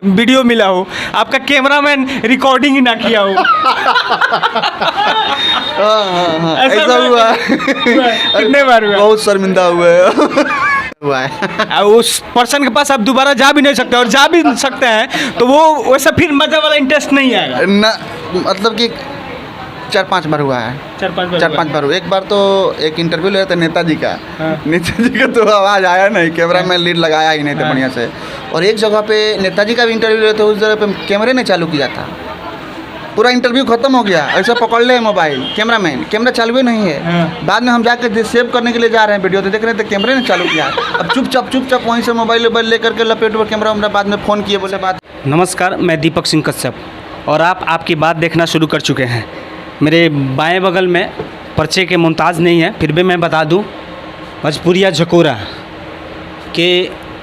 Video मिला हो, आपका कैमरामैन रिकॉर्डिंग ही ना किया हो। हाँ, ऐसा हुआ है। कितने बार हुआ? बहुत शर्मिंदा हुआ है। उस पर्सन के पास आप दोबारा जा भी नहीं सकते, और जा भी सकते हैं तो वो वैसा फिर मजा वाला इंटरेस्ट नहीं आएगा ना, मतलब कि 4-5 बार हुआ है। 4-5 बार हुआ। एक बार तो एक इंटरव्यू ले रहे थे नेताजी का। हाँ। नेताजी का तो आवाज़ आया नहीं, कैमरा में लीड लगाया ही नहीं था बढ़िया से। और एक जगह पे नेताजी का भी इंटरव्यू ले रहे थे, उस जगह पे कैमरे ने चालू किया था, पूरा इंटरव्यू खत्म हो गया, ऐसा पकड़ ले मोबाइल, कैमरामैन कैमरा चालू ही नहीं है। हाँ। बाद में हम जाकर सेव करने के लिए जा रहे हैं वीडियो, तो देख रहे थे कैमरे ने चालू किया। अब चुपचाप वहीं से मोबाइल लेकर के लपेट पर कैमरा वैमरा, बाद में फ़ोन किए, बोले बात। नमस्कार, मैं दीपक सिंह कश्यप और आप आपकी बात देखना शुरू कर चुके हैं। मेरे बाएं बगल में पर्चे के मुमताज़ नहीं है, फिर भी मैं बता दूं, भोजपुरिया झकोरा के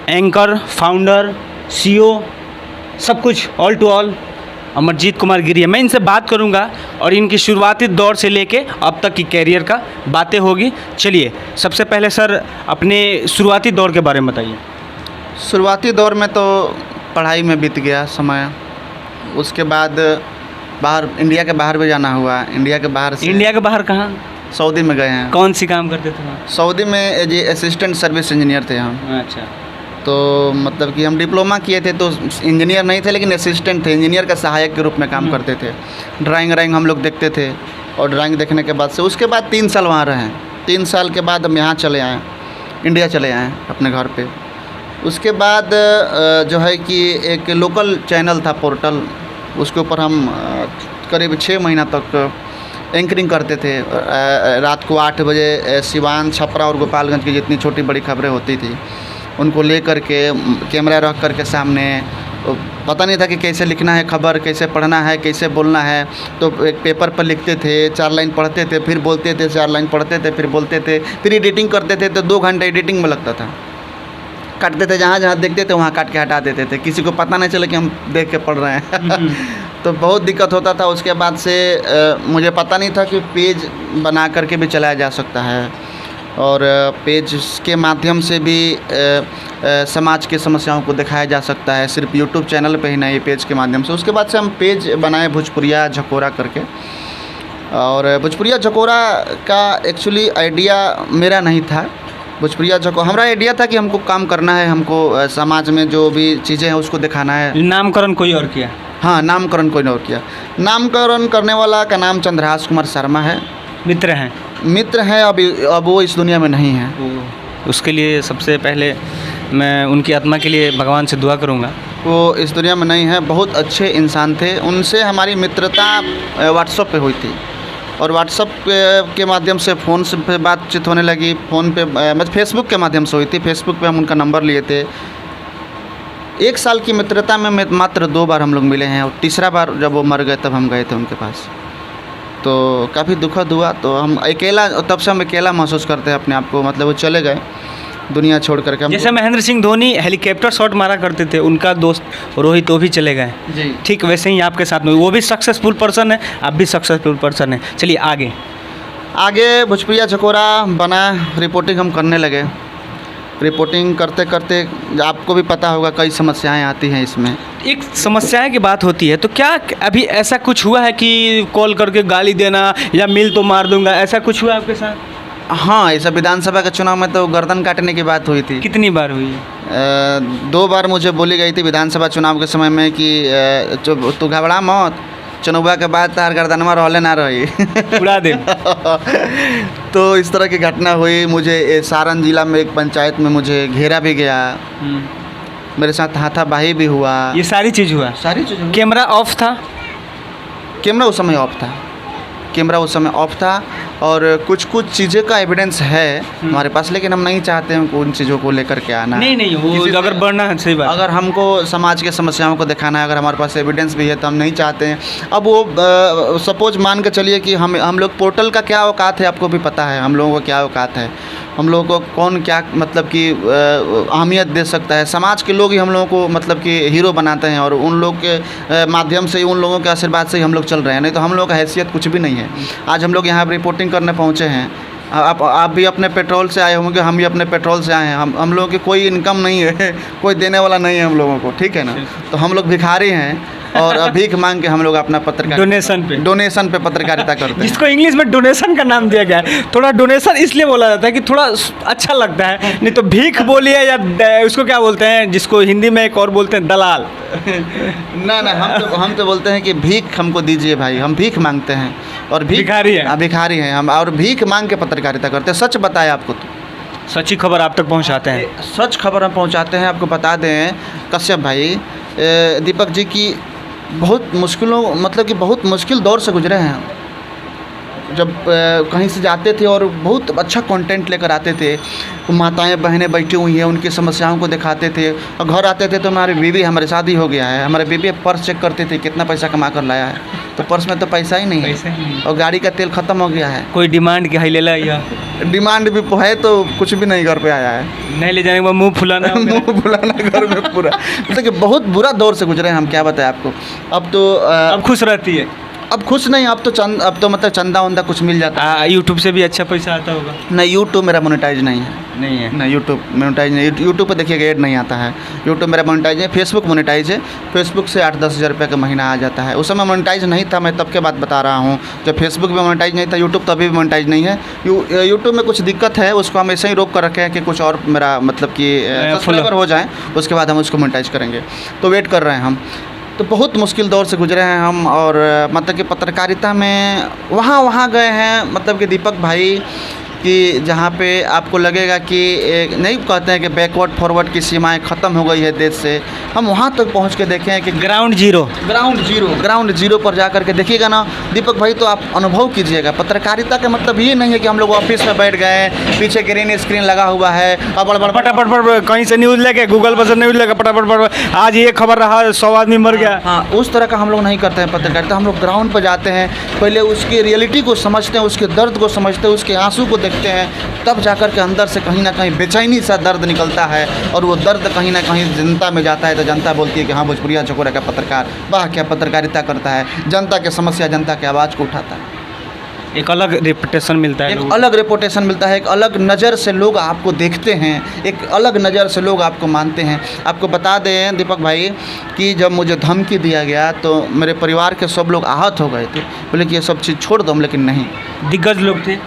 एंकर, फाउंडर, सीईओ, सब कुछ all to all Amarjeet Kumar Giri है। मैं इनसे बात करूंगा और इनकी शुरुआती दौर से लेके अब तक की कैरियर का बातें होगी। चलिए, सबसे पहले सर अपने शुरुआती दौर के बारे में बताइए। शुरुआती दौर में तो पढ़ाई में बीत गया समय, उसके बाद बाहर, इंडिया के बाहर भी जाना हुआ। इंडिया के बाहर से इंडिया के बाहर कहाँ? सऊदी में गए हैं। कौन सी काम करते थे वहाँ? सऊदी में जी असिस्टेंट सर्विस इंजीनियर थे हम। अच्छा। तो मतलब कि हम डिप्लोमा किए थे, तो इंजीनियर नहीं थे लेकिन असिस्टेंट थे, इंजीनियर का सहायक के रूप में काम करते थे। ड्राइंग हम लोग देखते थे, और ड्राइंग देखने के बाद से उसके बाद 3 साल वहाँ रहे। 3 साल के बाद हम यहाँ चले आए, इंडिया चले आए अपने घर पे। उसके बाद जो है कि एक लोकल चैनल था पोर्टल, उसके ऊपर हम करीब 6 महीना तक एंकरिंग करते थे। रात को 8 बजे सिवान, छपरा और गोपालगंज की जितनी छोटी बड़ी खबरें होती थी उनको ले कर के कैमरा रख कर के सामने, पता नहीं था कि कैसे लिखना है खबर, कैसे पढ़ना है, कैसे बोलना है। तो एक पेपर पर लिखते थे, 4 लाइन पढ़ते थे, फिर बोलते थे, 4 लाइन पढ़ते थे, फिर बोलते थे, फिर एडिटिंग करते थे। तो 2 घंटे एडिटिंग में लगता था। काटते थे, जहाँ देखते थे वहाँ काट के हटा देते थे, किसी को पता नहीं चले कि हम देख के पढ़ रहे हैं। तो बहुत दिक्कत होता था। उसके बाद से मुझे पता नहीं था कि पेज बना करके भी चलाया जा सकता है, और पेज के माध्यम से भी समाज की समस्याओं को दिखाया जा सकता है, सिर्फ यूट्यूब चैनल पे ही नहीं, पेज के माध्यम से। उसके बाद से हम पेज बनाए भोजपुरिया झकोरा करके। और भोजपुरिया झकोरा का एक्चुअली आइडिया मेरा नहीं था। भोजपुरिया झकोरा हमारा आइडिया था कि हमको काम करना है, हमको समाज में जो भी चीज़ें हैं उसको दिखाना है। नामकरण कोई और किया? हाँ, नामकरण कोई और किया। नामकरण करने वाला का नाम चंद्रहास कुमार शर्मा है। मित्र हैं? मित्र हैं, अब वो इस दुनिया में नहीं हैं। उसके लिए सबसे पहले मैं उनकी आत्मा के लिए भगवान से दुआ करूंगा। वो इस दुनिया में नहीं हैं, बहुत अच्छे इंसान थे। उनसे हमारी मित्रता व्हाट्सएप पे हुई थी, और व्हाट्सएप के माध्यम से फ़ोन से पे बातचीत होने लगी। फ़ोन पे मतलब फेसबुक के माध्यम से हुई थी। फेसबुक पे हम उनका नंबर लिए थे। 1 साल की मित्रता में मात्र 2 बार हम लोग मिले हैं, और तीसरा बार जब वो मर गए तब हम गए थे उनके पास। तो काफ़ी दुखद हुआ। तो हम अकेला, तब से हम अकेला महसूस करते हैं अपने आप को, मतलब वो चले गए दुनिया छोड़ करके। जैसे महेंद्र सिंह धोनी हेलीकॉप्टर शॉट मारा करते थे, उनका दोस्त रोहित वो भी चले गए जी। ठीक वैसे ही आपके साथ में, वो भी सक्सेसफुल पर्सन है, आप भी सक्सेसफुल पर्सन है। चलिए आगे भोजपुरिया झकोरा बना, रिपोर्टिंग हम करने लगे। रिपोर्टिंग करते करते आपको भी पता होगा कई समस्याएं आती हैं इसमें। एक समस्याएं की बात होती है, तो क्या अभी ऐसा कुछ हुआ है कि कॉल करके गाली देना या मिल तो मार दूंगा, ऐसा कुछ हुआ आपके साथ? हाँ, ऐसा विधानसभा के चुनाव में तो गर्दन काटने की बात हुई थी। कितनी बार हुई है? 2 बार मुझे बोली गई थी विधानसभा चुनाव के समय में कि तू घबरा मत, चुनाव के बाद तार गर्दनवा रहले ना रही, उड़ा दे। तो इस तरह की घटना हुई। मुझे सारण जिला में एक पंचायत में मुझे घेरा भी गया, मेरे साथ हाथापाई भी हुआ। ये सारी चीज़ हुआ? सारी चीज़। कैमरा ऑफ था? कैमरा उस समय ऑफ था। कैमरा उस समय ऑफ था, और कुछ चीज़ें का एविडेंस है हमारे पास, लेकिन हम नहीं चाहते हैं उन चीज़ों को लेकर के आना। नहीं, वो अगर बढ़ना है, सही बात। अगर हमको समाज के समस्याओं को दिखाना है, अगर हमारे पास एविडेंस भी है, तो हम नहीं चाहते हैं। अब वो सपोज मान के चलिए कि हम लोग पोर्टल का क्या औकात है, आपको भी पता है हम लोगों को क्या औकात है, हम लोगों को कौन क्या मतलब कि अहमियत दे सकता है। समाज के लोग ही हम लोगों को मतलब कि हीरो बनाते हैं, और उन लोग के माध्यम से ही, उन लोगों के आशीर्वाद से ही हम लोग चल रहे हैं, नहीं तो हम लोगों का हैसियत कुछ भी नहीं है। आज हम लोग यहाँ रिपोर्टिंग करने पहुँचे हैं, आप भी अपने पेट्रोल से आए होंगे, हम भी अपने पेट्रोल से आए हैं। हम लोगों की कोई इनकम नहीं है, कोई देने वाला नहीं है हम लोगों को, ठीक है ना। तो हम लोग भिखारी हैं और भीख मांग के हम लोग अपना पत्रकारिता डोनेशन पे पत्रकारिता करते हैं, जिसको इंग्लिश में डोनेशन का नाम दिया गया है। थोड़ा डोनेशन इसलिए बोला जाता है कि थोड़ा अच्छा लगता है, नहीं तो भीख बोलिए या उसको क्या बोलते हैं, जिसको हिंदी में एक और बोलते हैं दलाल। ना हम तो बोलते हैं कि भीख हमको दीजिए भाई, हम भीख मांगते हैं और भिखारी हैं। भिखारी हैं हम, और भीख मांग के पत्रकारिता करते हैं। सच बताए आपको तो सच्ची खबर आप तक पहुंचाते हैं। सच खबर हम पहुंचाते हैं। आपको बता दें कश्यप भाई, दीपक जी की बहुत मुश्किलों, मतलब कि बहुत मुश्किल दौर से गुजरे हैं हम। जब कहीं से जाते थे और बहुत अच्छा कंटेंट लेकर आते थे, माताएं बहनें बैठी हुई हैं, उनकी समस्याओं को दिखाते थे, और घर आते थे तो हमारी बीवी, हमारी शादी हो गया है, हमारे बीवी पर्स चेक करते थे कितना पैसा कमा कर लाया है, तो पर्स में तो पैसा ही नहीं है, और गाड़ी का तेल ख़त्म हो गया है। कोई डिमांड की हाई ले ला या डिमांड भी है तो कुछ भी नहीं घर पे आया है, नहीं ले जाने के बाद मुँह फुलाना मुँह फुलाना घर में पूरा। मतलब कि बहुत बुरा दौर से गुजरे हैं हम, क्या बताएं आपको। अब तो अब खुश रहती है। अब खुश नहीं, अब तो मतलब चंदा वंदा कुछ मिल जाता है। यूट्यूब से भी अच्छा पैसा आता होगा। नहीं, यूट्यूब मेरा मोनेटाइज नहीं है। नहीं, यूट्यूब मोनेटाइज नहीं। यूट्यूब पे देखिएगा ऐड नहीं आता है। यूट्यूब मेरा मोनेटाइज है। फेसबुक मोनेटाइज है। फेसबुक से 8-10 हज़ार रुपये का महीना आ जाता है। उस समय मोनेटाइज नहीं था, मैं तब के बात बता रहा हूँ जब फेसबुक में मोनेटाइज नहीं था। यूट्यूब तभी भी मोनेटाइज नहीं है। यूट्यूब में कुछ दिक्कत है, उसको हम ऐसे ही रोक कर रखे हैं कि कुछ और मेरा मतलब कि सब्सक्राइबर हो जाए, उसके बाद हम उसको मोनेटाइज करेंगे। तो वेट कर रहे हैं हम। तो बहुत मुश्किल दौर से गुजरे हैं हम, और मतलब कि पत्रकारिता में वहाँ गए हैं, मतलब कि दीपक भाई कि जहाँ पे आपको लगेगा कि नहीं कहते हैं कि बैकवर्ड फॉरवर्ड की सीमाएं ख़त्म हो गई है देश से, हम वहाँ तक पहुँच के देखे हैं कि ग्राउंड जीरो पर जा कर के देखिएगा ना दीपक भाई, तो आप अनुभव कीजिएगा। पत्रकारिता का मतलब ये नहीं है कि हम लोग ऑफिस में बैठ गए, पीछे ग्रीन स्क्रीन लगा हुआ है और बड़ फटाफट कहीं से न्यूज़ लेके, गूगल पर से न्यूज़ लेके फटाफट आज ये खबर रहा 100 आदमी मर गया। हाँ, उस तरह का हम लोग नहीं करते हैं पत्रकारिता। हम लोग ग्राउंड पर जाते हैं, पहले उसकी रियलिटी को समझते हैं, उसके दर्द को समझते हैं, उसके आंसू को देखते हैं, तब जाकर के अंदर से कहीं ना कहीं बेचैनी सा दर्द निकलता है, और वो दर्द कहीं ना कहीं जनता में जाता है, तो जनता बोलती है कि हाँ, भोजपुरिया चकोरा का पत्रकार वाह क्या पत्रकारिता करता है, जनता की समस्या, जनता की आवाज़ को उठाता है। एक अलग रेपुटेशन मिलता है, एक अलग रेपुटेशन मिलता है, एक अलग नज़र से लोग आपको देखते हैं, एक अलग नज़र से लोग आपको मानते हैं। आपको बता दें दीपक भाई कि जब मुझे धमकी दिया गया तो मेरे परिवार के सब लोग आहत हो गए थे, बोले कि ये सब चीज़ छोड़ दो, लेकिन नहीं। दिग्गज लोग थे,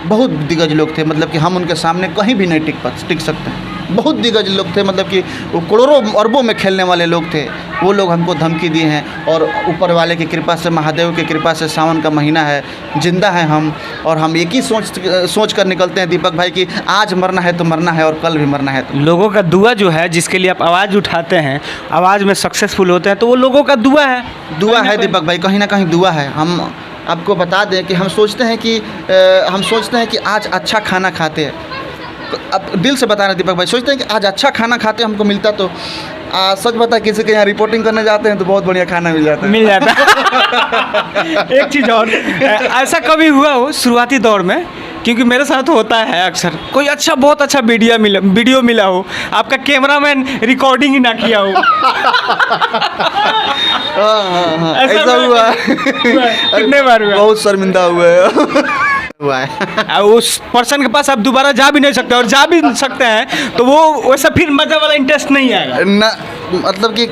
बहुत दिग्गज लोग थे, मतलब कि हम उनके सामने कहीं भी नहीं टिक सकते हैं। बहुत दिग्गज लोग थे, मतलब कि वो करोड़ों अरबों में खेलने वाले लोग थे, वो लोग हमको धमकी दिए हैं। और ऊपर वाले की कृपा से, महादेव की कृपा से सावन का महीना है, जिंदा है हम, और हम एक ही सोच कर निकलते हैं दीपक भाई कि आज मरना है तो मरना है, और कल भी मरना है तो। लोगों का दुआ जो है, जिसके लिए आप आवाज़ उठाते हैं, आवाज़ में सक्सेसफुल होते हैं, तो वो लोगों का दुआ है दीपक भाई, कहीं ना कहीं दुआ है। हम आपको बता दें कि हम सोचते हैं कि आज अच्छा खाना खाते हैं, अब दिल से बता रहे हैं दीपक भाई, सोचते हैं कि आज अच्छा खाना खाते हमको मिलता तो सच बता, किसी के यहाँ रिपोर्टिंग करने जाते हैं तो बहुत बढ़िया खाना मिल जाता है। एक चीज़ और, ऐसा कभी हुआ हो शुरुआती दौर में, क्योंकि मेरे साथ होता है अक्सर, कोई अच्छा बहुत अच्छा वीडियो मिला हो, आपका कैमरामैन रिकॉर्डिंग ही ना किया हो। हाँ, ऐसा हुआ कितने बार हुआ? बहुत शर्मिंदा हुआ है। उस पर्सन के पास आप दोबारा जा भी नहीं सकते, और जा भी सकते हैं तो वो वैसा फिर मजा वाला इंटरेस्ट नहीं आएगा ना, मतलब कि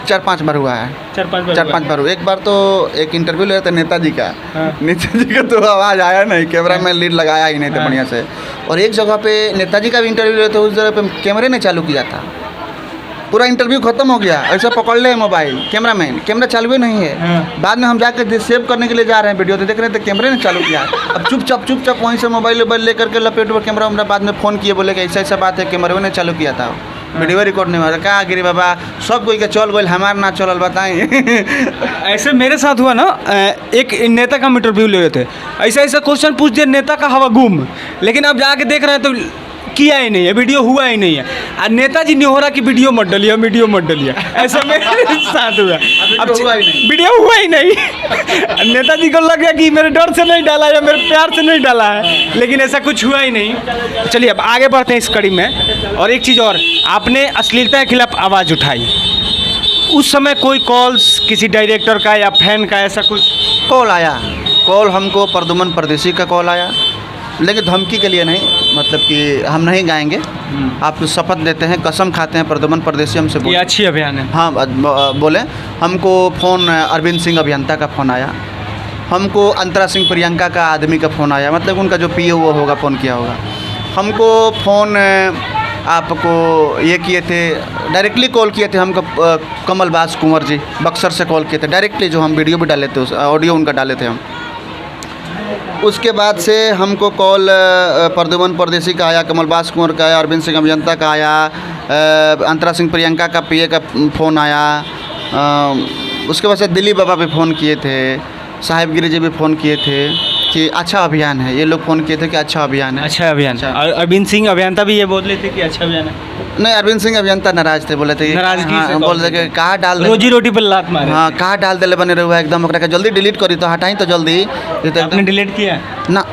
4-5 बार हुआ है। 4-5 बार हुआ। एक बार तो एक इंटरव्यू लिया था नेताजी का। हाँ। नेताजी का तो आवाज़ आया नहीं, कैमरा मैन लीड लगाया ही नहीं था बढ़िया से। और एक जगह पे नेताजी का भी इंटरव्यू लिया था, उस जगह पे कैमरे ने चालू किया था, पूरा इंटरव्यू खत्म हो गया, ऐसा पकड़ ले मोबाइल, कैमरा चालू ही नहीं है। हाँ। बाद में हम जाकर सेव करने के लिए जा रहे हैं वीडियो, तो देख रहे थे कैमरे ने चालू किया। अब चुपचाप वहीं से मोबाइल लेकर के लपेट पर कैमरा बाद में फ़ोन किए, बोले कि ऐसा बात है, कैमरे ने चालू किया था, वीडियो रिकॉर्ड नहीं हो रहा। कहा गिरी बाबा, सब कोई के चल गई, हमारा ना चलल, बताएं। ऐसे मेरे साथ हुआ ना, एक नेता का इंटरव्यू ले रहे थे, ऐसा क्वेश्चन पूछ दिया, नेता का हवा गुम, लेकिन अब जाके देख रहे हैं तो किया ही नहीं है, वीडियो हुआ ही नहीं है। और नेताजी निहोरा की वीडियो मत डलिया, ऐसा मेरे साथ हुआ। अब वीडियो हुआ ही नहीं। नेताजी को लग गया कि मेरे डर से नहीं डाला या मेरे प्यार से नहीं डाला है, लेकिन ऐसा कुछ हुआ ही नहीं। चलिए अब आगे बढ़ते हैं इस कड़ी में। और एक चीज़ और, आपने अश्लीलता के खिलाफ आवाज़ उठाई, उस समय कोई कॉल्स किसी डायरेक्टर का या फैन का ऐसा कुछ कॉल आया? कॉल हमको प्रदुमन परदेसी का कॉल आया, लेकिन धमकी के लिए नहीं, मतलब कि हम नहीं गाएंगे। आप शपथ देते हैं, कसम खाते हैं, प्रद्युमन परदेशी हमसे ये बोले, अच्छी अभियान है। हाँ बोले। हमको फ़ोन अरविंद सिंह अभियंता का फ़ोन आया, हमको अंतरा सिंह प्रियंका का आदमी का फ़ोन आया, मतलब उनका जो पीए वो होगा, फ़ोन किया होगा। हमको फ़ोन आपको ये किए थे, डायरेक्टली कॉल किए थे हमको कमल बास कुंवर जी बक्सर से कॉल किए थे डायरेक्टली, जो हम वीडियो भी डाले थे, उस ऑडियो उनका डाले थे हम। उसके बाद से हमको कॉल प्रद्युमन परदेशी का आया, कमल बास कुंवर का आया, अरविंद सिंह अभियंता का आया, अंतरा सिंह प्रियंका का पीए का फ़ोन आया। उसके बाद से दिलीप बाबा भी फ़ोन किए थे, साहिब गिरी जी भी फ़ोन किए थे कि अच्छा अभियान है। ये लोग फ़ोन किए थे कि अच्छा अभियान है। अच्छा अभियान। अच्छा। और अरविंद सिंह अभियंता भी ये बोल रहे थे कि अच्छा अभियान है। नहीं, अरविंद सिंह अभियंता नाराज थे, बोले थे कि नाराजगी से हाँ, कॉल बोल रहे कि कहाँ डाल दे, रोजी रोटी पर लात मारे। हाँ कहाँ डाल देले बने रहुआ एकदम, ओकरा के जल्दी डिलीट करी तो हटाई तो जल्दी। ये तो आपने डिलीट किया? ना,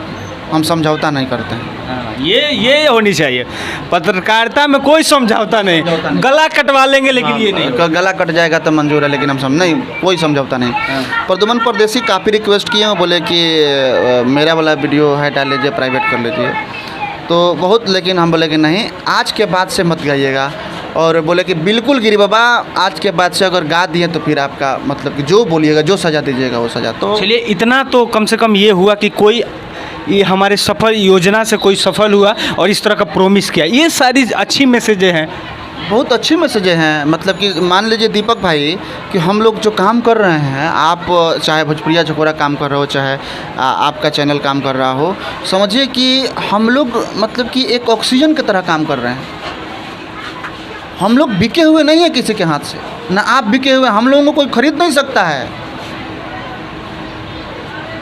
हम समझौता नहीं करते हैं। हाँ, ये होनी चाहिए। पत्रकारिता में कोई समझौता नहीं, गला कटवा लेंगे लेकिन ये नहीं। गला कट जाएगा तो मंजूर है, लेकिन हम नहीं, कोई समझौता नहीं। प्रद्युमन परदेशी काफ़ी रिक्वेस्ट किए हैं, बोले कि मेरा वाला वीडियो है डाल लीजिए, प्राइवेट कर लीजिए, तो बहुत, लेकिन हम बोले कि नहीं, आज के बाद से मत गाइएगा। और बोले कि बिल्कुल गिरी बाबा, आज के बाद से अगर गा दिए तो फिर आपका मतलब कि जो बोलिएगा, जो सज़ा दीजिएगा वो सज़ा। तो चलिए, इतना तो कम से कम ये हुआ कि कोई ये हमारे सफल योजना से कोई सफल हुआ और इस तरह का प्रॉमिस किया, ये सारी अच्छी मैसेजें हैं, बहुत अच्छी मैसेजें हैं। मतलब कि मान लीजिए दीपक भाई कि हम लोग जो काम कर रहे हैं, आप चाहे भोजपुरिया झकोरा काम कर रहे हो, चाहे आपका चैनल काम कर रहा हो, समझिए कि हम लोग मतलब कि एक ऑक्सीजन की तरह काम कर रहे हैं। हम लोग बिके हुए नहीं है किसी के हाथ से, ना आप बिके हुए, हम लोगों को कोई खरीद नहीं सकता है।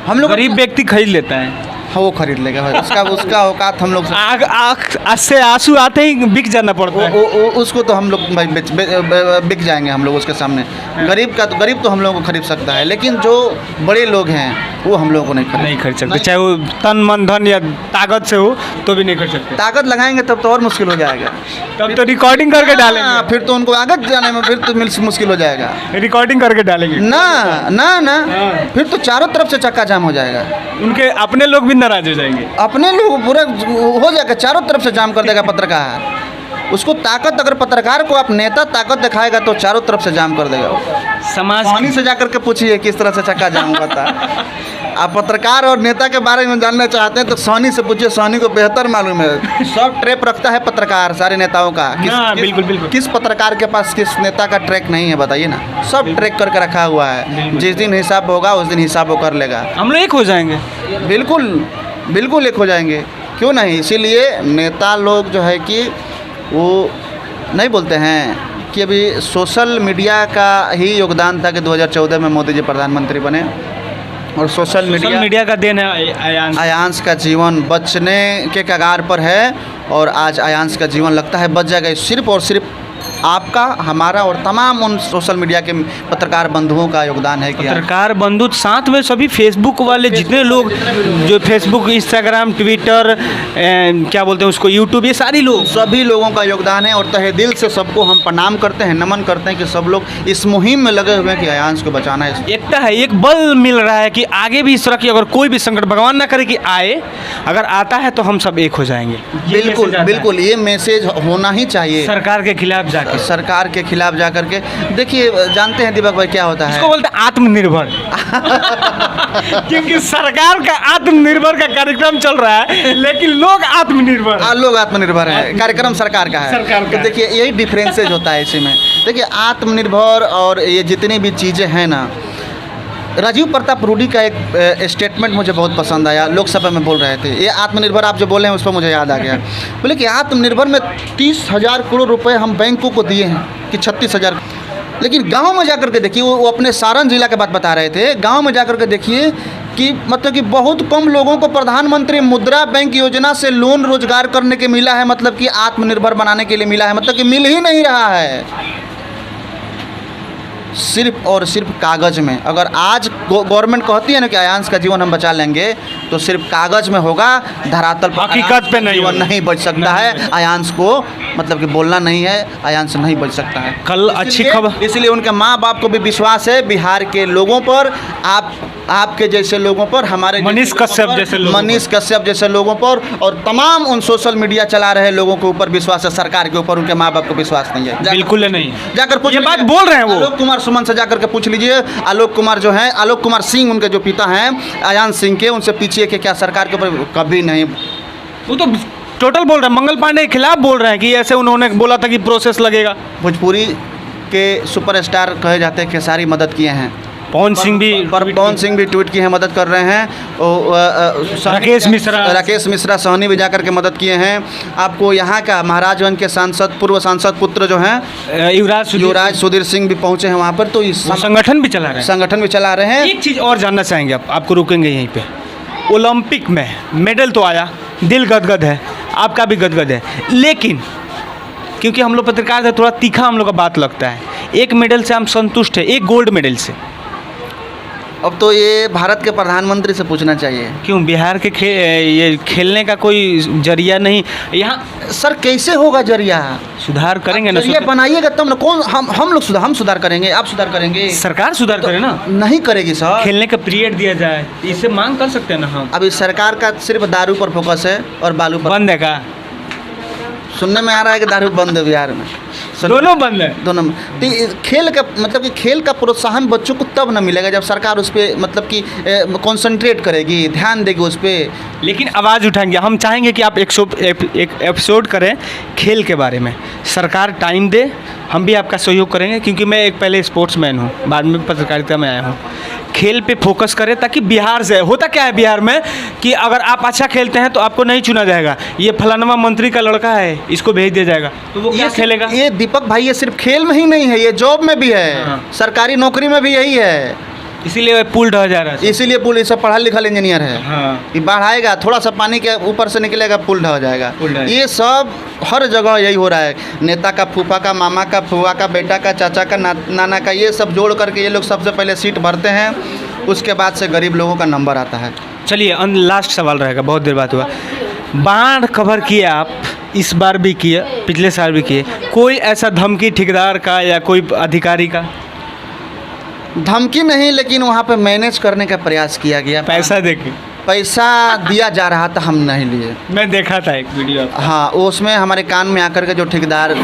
हम लोग गरीब व्यक्ति खरीद लेता है, हाँ वो खरीद लेगा भाई, उसका औकात हम लोग से, आँख से आंसू आते ही बिक जाना पड़ता है। उसको तो हम लोग भाई बिक जाएंगे हम लोग उसके सामने। गरीब तो हम लोगों को खरीद सकता है, लेकिन जो बड़े लोग हैं वो हम लोगों को नहीं खरीद सकते, चाहे वो तन मन धन या ताकत से हो तो भी नहीं कर सकते। ताकत लगाएंगे तब तो और मुश्किल हो जाएगा, तब तो रिकॉर्डिंग करके डालेंगे, फिर तो उनको आगे जाने में फिर तो मुश्किल हो जाएगा। रिकॉर्डिंग करके डालेंगे ना फिर तो चारों तरफ से चक्का जाम हो जाएगा, उनके अपने लोग भी नाराज हो जाएंगे, अपने लोग पूरा हो जाएगा, चारों तरफ से जाम कर देगा पत्रकार। उसको ताकत, अगर पत्रकार को आप नेता ताकत दिखाएगा तो चारों तरफ से जाम कर देगा। समाज सोनी से जाकर के पूछिए किस तरह से चक्का जाम हुआ था। आप पत्रकार और नेता के बारे में जानना चाहते हैं तो सोनी से पूछिए, सोनी को बेहतर मालूम है। सब ट्रैप रखता है पत्रकार, सारे नेताओं का। बिल्कुल। किस पत्रकार के पास किस नेता का ट्रैक नहीं है बताइए ना, सब ट्रैक करके रखा हुआ है। जिस दिन हिसाब होगा उस दिन हिसाब वो कर लेगा। हम लोग एक हो जाएंगे, बिल्कुल एक हो जाएंगे, क्यों नहीं। इसीलिए नेता लोग जो है कि वो नहीं बोलते हैं कि अभी सोशल मीडिया का ही योगदान था कि 2014 में मोदी जी प्रधानमंत्री बने, और सोशल मीडिया का देन है। आयांश का जीवन बचने के कगार पर है, और आज आयांश का जीवन लगता है बच जाएगा, सिर्फ और सिर्फ आपका, हमारा और तमाम उन सोशल मीडिया के पत्रकार बंधुओं का योगदान है। कि पत्रकार बंधु साथ में सभी फेसबुक वाले जितने लोग, जो फेसबुक, इंस्टाग्राम, ट्विटर, क्या बोलते हैं उसको, यूट्यूब, ये सारी लोग, सभी लोगों का योगदान है। और तहे दिल से सबको हम प्रणाम करते हैं, नमन करते हैं कि सब लोग इस मुहिम में लगे हुए हैं कि आयांश को बचाना है। एकता है, एक बल मिल रहा है कि आगे भी इस तरह की अगर कोई भी संकट, भगवान ना करे कि आए, अगर आता है तो हम सब एक हो जाएंगे। बिल्कुल ये मैसेज होना ही चाहिए सरकार के खिलाफ जाकर, सरकार के खिलाफ जाकर के। देखिए, जानते हैं दीपक भाई क्या होता है, इसको बोलते हैं आत्मनिर्भर। क्योंकि सरकार का आत्मनिर्भर का कार्यक्रम चल रहा है, लेकिन लोग आत्मनिर्भर हैं, कार्यक्रम सरकार का है। सरकार का। तो देखिए यही डिफरेंसेज होता है इसी में। देखिए आत्मनिर्भर और ये जितनी भी चीज़ें हैं ना, राजीव प्रताप रूडी का एक स्टेटमेंट मुझे बहुत पसंद आया, लोकसभा में बोल रहे थे। ये आत्मनिर्भर आप जो बोले हैं उस पर मुझे याद आ गया। बोले कि आत्मनिर्भर में 30,000 करोड़ रुपए हम बैंकों को दिए हैं कि 36,000, लेकिन गांव में जाकर के देखिए, वो अपने सारण जिला के बात बता रहे थे, गांव में जाकर के देखिए कि मतलब कि बहुत कम लोगों को प्रधानमंत्री मुद्रा बैंक योजना से लोन रोजगार करने के मिला है, मतलब कि आत्मनिर्भर बनाने के लिए मिला है, मतलब कि मिल ही नहीं रहा है, सिर्फ और सिर्फ कागज़ में। अगर आज गवर्नमेंट कहती है ना कि आयांश का जीवन हम बचा लेंगे, तो सिर्फ कागज़ में होगा, धरातल पर हकीकत पे जीवन नहीं बच सकता है। आयांश को मतलब कि बोलना नहीं है, आयांश नहीं बच सकता है। कल अच्छी खबर, इसलिए उनके माँ बाप को भी विश्वास है बिहार के लोगों पर। आप आपके जैसे लोगों पर, हमारे मनीष कश्यप जैसे लोगों पर। मनीष कश्यप जैसे लोगों पर और तमाम उन सोशल मीडिया चला रहे लोगों के ऊपर विश्वास है, सरकार के ऊपर उनके माँ बाप को विश्वास नहीं है। बिल्कुल नहीं। जाकर पूछ ये लीजिए, बात बोल रहे हैं वो। आलोक कुमार सुमन से जाकर के पूछ लीजिए, आलोक कुमार जो हैं, आलोक कुमार सिंह उनके जो पिता हैं अयान सिंह के, उनसे पूछिए कि क्या सरकार के ऊपर कभी नहीं। वो तो टोटल बोल रहे हैं, मंगल पांडे के खिलाफ बोल रहे हैं कि ऐसे उन्होंने बोला था कि प्रोसेस लगेगा। भोजपुरी के सुपरस्टार कहे जाते हैं खेसारी मदद किए हैं, पवन सिंह भी पवन सिंह भी ट्वीट किए हैं, मदद कर रहे हैं। राकेश मिश्रा सहनी भी जाकर के मदद किए हैं। आपको यहाँ का महाराजगंज के सांसद, पूर्व सांसद पुत्र जो हैं युवराज सुधीर सिंह भी पहुँचे हैं वहाँ पर। तो इस संगठन भी चला रहे हैं, संगठन भी चला रहे हैं। एक चीज़ और जानना चाहेंगे आपको रुकेंगे यहीं पे। ओलंपिक में मेडल तो आया, दिल गदगद है, आपका भी गदगद है, लेकिन क्योंकि हम लोग पत्रकार थे, थोड़ा तीखा हम लोग का बात लगता है। एक मेडल से हम संतुष्ट है, एक गोल्ड मेडल से। अब तो ये भारत के प्रधानमंत्री से पूछना चाहिए। क्यों बिहार के ये खेलने का कोई जरिया नहीं यहाँ? सर कैसे होगा जरिया? सुधार करेंगे ना, जरिया बनाइएगा तब ना। कौन हम लोग हम सुधार करेंगे, आप सुधार करेंगे? सरकार सुधार करे ना। नहीं करेगी सर। खेलने का पीरियड दिया जाए, इससे मांग कर सकते हैं ना हम। अभी सरकार का सिर्फ दारू पर फोकस है और बालू पर। बंद है का? सुनने में आ रहा है कि दारू बंद है बिहार में। दोनों बंद है, दोनों। तो खेल का मतलब कि खेल का प्रोत्साहन बच्चों को तब ना मिलेगा जब सरकार उस पर मतलब कि कंसंट्रेट करेगी, ध्यान देगी उस पर। लेकिन आवाज़ उठाएंगे। हम चाहेंगे कि आप एक एपिसोड करें खेल के बारे में, सरकार टाइम दे, हम भी आपका सहयोग करेंगे। क्योंकि मैं एक पहले स्पोर्ट्समैन हूँ, बाद में पत्रकारिता में आया हूँ। खेल पे फोकस करें ताकि बिहार से होता क्या है बिहार में कि अगर आप अच्छा खेलते हैं तो आपको नहीं चुना जाएगा, ये फलाना मंत्री का लड़का है, इसको भेज दिया जाएगा, तो वो क्या खेलेगा? ये दीपक भाई ये सिर्फ खेल में ही नहीं है, ये जॉब में भी है। हाँ। सरकारी नौकरी में भी यही है। इसीलिए पुल ढह जा रहा है। इसीलिए पुल, ये सब पढ़ा लिखा इंजीनियर है। हाँ। ये बढ़ाएगा, थोड़ा सा पानी के ऊपर से निकलेगा, पुल ढह जाएगा। ये सब हर जगह यही हो रहा है। नेता का फूफा का, मामा का, फुआ का, बेटा का, चाचा का, नाना का, ये सब जोड़ करके ये लोग सबसे पहले सीट भरते हैं, उसके बाद से गरीब लोगों का नंबर आता है। चलिए लास्ट सवाल रहेगा, बहुत देर बात हुआ। बाढ़ कवर किए आप, इस बार भी किए, पिछले साल भी किए, कोई ऐसा धमकी ठेकेदार का या कोई अधिकारी का? धमकी नहीं, लेकिन वहाँ पे मैनेज करने का प्रयास किया गया। पैसा देके? पैसा दिया जा रहा था, हम नहीं लिए। मैं देखा था एक वीडियो। हाँ, उसमें हमारे कान में आकर के जो ठेकेदार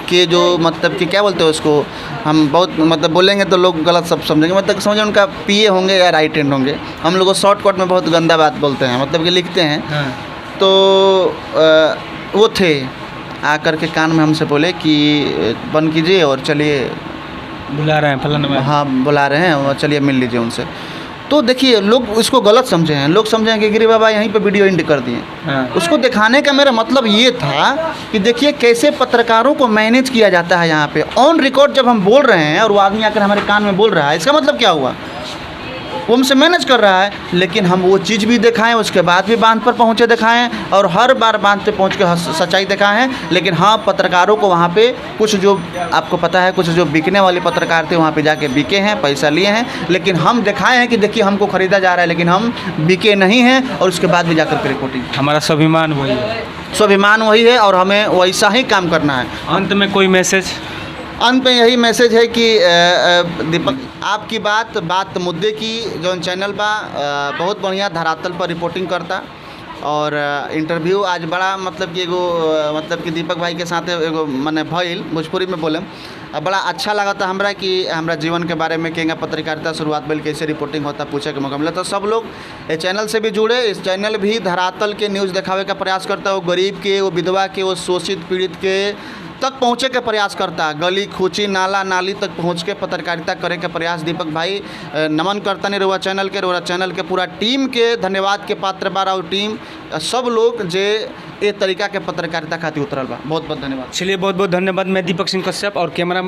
के जो मतलब कि क्या बोलते हैं उसको, हम बहुत मतलब बोलेंगे तो लोग गलत सब समझेंगे, मतलब समझे उनका पीए होंगे या राइट हैंड होंगे। हम लोग शॉर्टकट में बहुत गंदा बात बोलते हैं, मतलब कि लिखते हैं। हाँ। तो वो थे, आकर के कान में हमसे बोले कि बंद कीजिए और चलिए, बुला रहे हैं फलाना। हाँ बुला रहे हैं और चलिए मिल लीजिए उनसे। तो देखिए लोग इसको गलत समझे हैं, लोग समझे हैं कि गिरी बाबा यहीं पे वीडियो एंड कर दिए। हाँ। उसको दिखाने का मेरा मतलब ये था कि देखिए कैसे पत्रकारों को मैनेज किया जाता है यहाँ पे। ऑन रिकॉर्ड जब हम बोल रहे हैं और वो आदमी आकर हमारे कान में बोल रहा है, इसका मतलब क्या हुआ? वो हमसे मैनेज कर रहा है। लेकिन हम वो चीज़ भी दिखाएं, उसके बाद भी बांध पर पहुँचे दिखाएं, और हर बार बांध पे पहुँच के सच्चाई दिखाएं। लेकिन हाँ, पत्रकारों को वहाँ पे कुछ जो आपको पता है, कुछ जो बिकने वाले पत्रकार थे वहाँ पे जाके बिके हैं, पैसा लिए हैं। लेकिन हम दिखाए हैं कि देखिए हमको ख़रीदा जा रहा है, लेकिन हम बिके नहीं हैं, और उसके बाद भी जाकर के रिपोर्टिंग। हमारा स्वाभिमान वही है, स्वाभिमान वही है, और हमें वैसा ही काम करना है। अंत में कोई मैसेज? अंत में यही मैसेज है कि दीपक, आपकी बात मुद्दे की जो चैनल बा बहुत बढ़िया धरातल पर रिपोर्टिंग करता, और इंटरव्यू आज बड़ा मतलब कि एगो मतलब कि दीपक भाई के साथ एगो मने भइल, भोजपुरी में बोले, बड़ा अच्छा लगा था हमरा कि हमरा जीवन के बारे में केंगा पत्रकारिता शुरुआत भेल, कैसे रिपोर्टिंग होता पूछे के मौका मिला। तो सब लोग इस चैनल से भी जुड़े। इस चैनल भी धरातल के न्यूज़ दिखावे का प्रयास करता है, वो गरीब के, वो विधवा के, वो शोषित पीड़ित के तक पहुँचे के प्रयास करता है। गली खूची नाला नाली तक पहुँच के पत्रकारिता करे के प्रयास दीपक भाई नमन करता नहीं। रोआ चैनल के पूरा टीम के धन्यवाद के पात्र बा, और टीम सब लोग जे ए तरीका के पत्रकारिता खातिर उतरल बा। बहुत बहुत धन्यवाद। चलिए बहुत बहुत धन्यवाद। मैं दीपक सिंह कश्यप और कैमरामैन